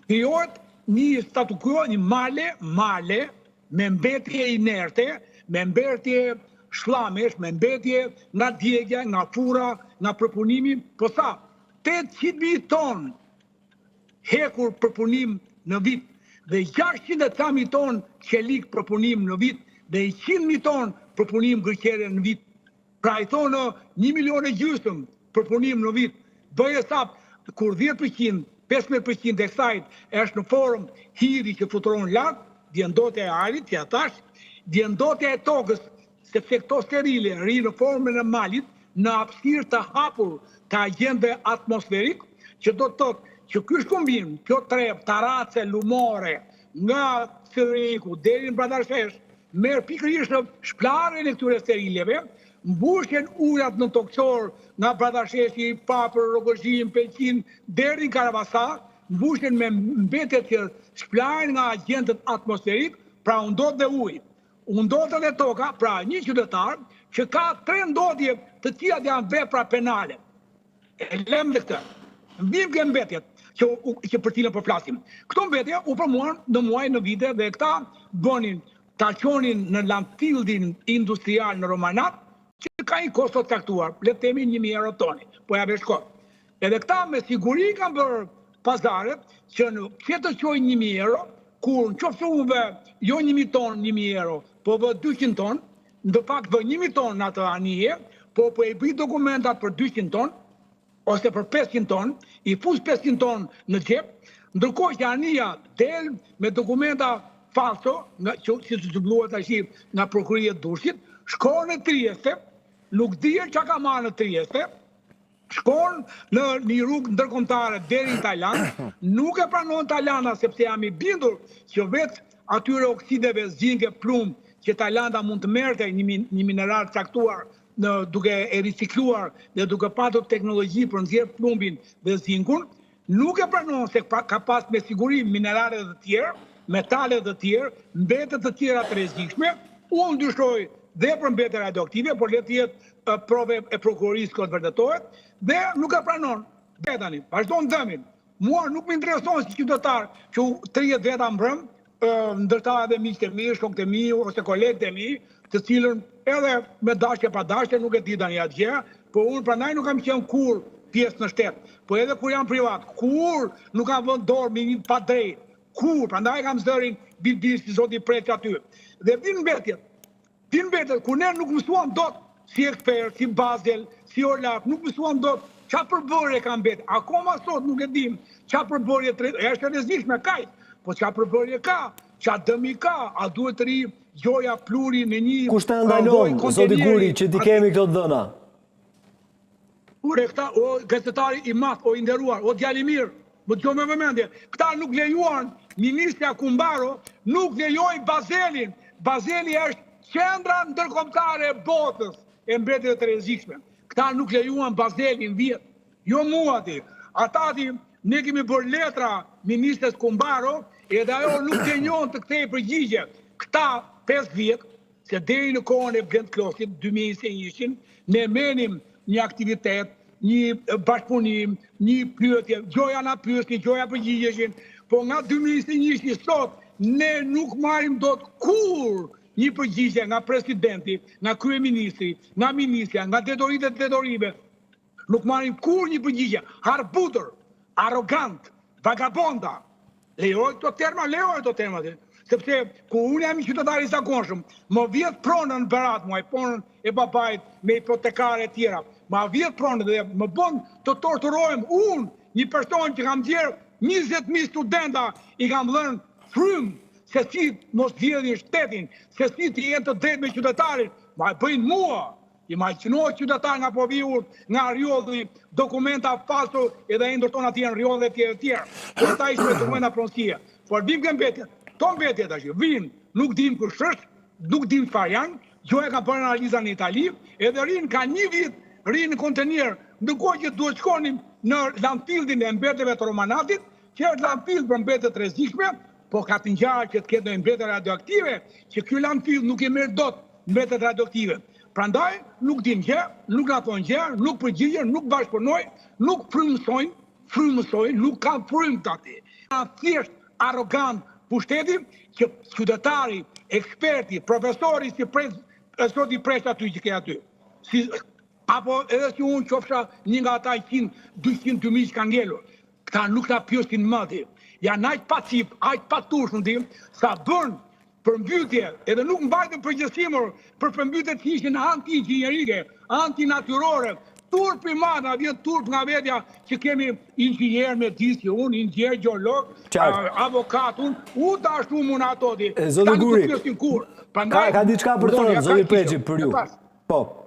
Krijohet një statu quo, një male me mbetje inerte, me mbetje shllamesh, me mbetje nga djegja, nga fura, nga përpunimi, po sa 800.000 ton hekur përpunim në vit dhe 600.000 ton qelik përpunim në vit dhe 100.000 ton përpunim gërqere në vit. Pra i thonë 1,5 milion përpunim në vit. Bëje sa kur 10%, 15% e kësajt është në forum hiri që fluturon lartë, djendotja e arit, që atash, djendotja e tokës, sepse këto sterile rinë në formën e malit, në hapësirë të hapur të agjende atmosferik, që do të thotë që ky shkumbim, kjo trep, tarace, lumore, nga Sëriku, deri në Bradarshesh, merr pikërisht në shplarjen e këtyre sterileve, mbushjen ujrat në tokçor nga Bradasheshi, Papër, Rogozhin, Peqin, deri në Karavasa, mbushjen me mbetet që shplarjen nga agentët atmosferik, pra u ndodh dhe uji. U ndodh dhe toka, pra një qytetar që ka 3 ndodhje të cilat janë vepra penale. E lëm dhe këtë. Vim ke mbetjet që për cilën po flasim. Këto mbetje u formuan në muaj në vite dhe këta bënin ta qonin në landfillin industrial në Romanat, që ka një kosto të caktuar, le të themi 1.000 euro toni, po ja vesh kohë. Edhe këta me siguri kanë bërë pazaret që në që të qojnë 1.000 euro, kur në qoftë uve jo 1.000 ton 1.000 euro, po vë 200 ton, në fakt vë 1.000 ton në atë anije, po e bëj dokumentat për 200 ton, ose për 500 ton, i fus 500 ton në xhep, ndërkohë që anija del me dokumenta falso, që të zhbluat tash nga prokuria e Durrësit, shkon në Trieste, nuk dihet çka ka marrë në Trieste, shkon në një rrugë ndërkombëtare deri në Tajland, nuk e pranon Tajlanda sepse jam i bindur që vetë atyre oksideve zinke plumb që Tajlanda mund të merrte një mineral caktuar duke e ricikluar dhe duke patur teknologji për nxjerr plumbin dhe zinkun, nuk e pranon se ka pas me siguri minerale të tjerë, metale të tjerë, mbetjet të tjera të rrezikshme. Unë ndyshoj dhe për mbetje radioaktive, por le të jetë prove e prokurorisë që vërtetohet, dhe nuk e pranon. Betani, vazhdon dëmin. Mua nuk më intereson si qytetar që 30 veta mbrëm, ndërta edhe miqtë e mi, shokët e mi, ose kolegët e mi, të cilën edhe me dashje pa dashje nuk e di tani atje, po unë prandaj nuk kam qenë kur pjesë në shtet, po edhe kur jam privat, kur nuk kam vënë dorë me një pa drejt, kur, prandaj kam zërin bilbil si zoti prek aty. Dhe vin mbetjet, kur ne nuk mësuam dot si ekspert, si Basel, si Olaf, nuk mësuam dot çfarë përbërje ka mbet. Akoma sot nuk e dim çfarë përbërje është e rrezikshme kaq, po çfarë përbërje ka, çfarë dëmi ka, a duhet të ri gjoja pluri në një... Kush të ndalon, zoti Guri, që ti kemi këto dhëna? Ure, këta, o gazetari i madh, o i nderuar, o djali mirë, më dëgjoj me vëmendje, këta nuk lejuan, ministrja Kumbaro nuk lejoi Bazelin. Bazeli është qendra ndërkombëtare e botës e mbetjeve të rrezikshme. Këta nuk lejuan Bazelin vjet. Jo mua ti. Ata ti, ne kemi bërë letra ministres Kumbaro, edhe ajo nuk dënjon të kthejë përgjigje. Këta 5 vjet, se deri në kohën e Bent Klosit, 2021, ne menim një aktivitet, një bashkëpunim, një pyetje, gjoja na pyesni, gjoja përgjigjeshin, po nga 2021 sot, ne nuk marrim dot kur një përgjigje nga presidenti, nga kryeministri, nga ministrja, nga detyritë e detyrive. Nuk marrim kur një përgjigje. Harbutër, arrogant, vagabonda. Lejoj këto terma, sepse ku unë jam i qytetar i zakonshëm, më vjet pronën në Berat muaj, pronën e babait me hipotekare e tjera. Ma vjet pronën dhe më bën të torturohem unë, një person që kam nxjerr 20.000 studenta, i kam dhënë frym se si mos vjedhin shtetin, se si të jenë të drejtë me qytetarin, ma e bëjnë mua. Imagjinohet qytetar nga po viur, nga rjodhi, dokumenta falso, edhe e ndërton atje në rjodhe e tjera. Por ata ishte me dokumenta pronësie. Por vim ke mbetjet. To mbetjet tash, vin, nuk dim kush është, nuk dim çfarë janë, gjoja ka bërë analiza në Itali, edhe rinë ka 1 vit, rinë në kontenier, ndërkohë që duhet shkonim në landfillin e mbetjeve të Romanatit, që është landfill për mbetje të rrezikshme, po ka të ngjarë që të ketë ndonjë mbetje radioaktive, që ky landfill nuk i merr dot mbetjet radioaktive. Prandaj nuk dim gjë, nuk na thonë gjë, nuk përgjigjen, nuk bashkëpunojnë, nuk frymësojnë, nuk kanë frym tati. thjesht arrogant pushteti që qytetari, eksperti, profesori si sot i presh aty që ke aty. Apo edhe si unë qofsha një nga ata 100, 200, 2000 që ka ngelur. Këta nuk ta pjosin mëti. Janë aq pacip, aq patushëm sa bën përmbytje, edhe nuk mbajtën përgjithësimor për përmbytje që ishin anti-inxhinierike, anti-natyrore. Turp i madh, vjen turp nga vetja që kemi inxhinier me disë, unë inxhinier gjeolog, avokat, unë dashur unë ato di. Zoti Guri, ka diçka për të thënë, zoti Preçi, për ju. Po.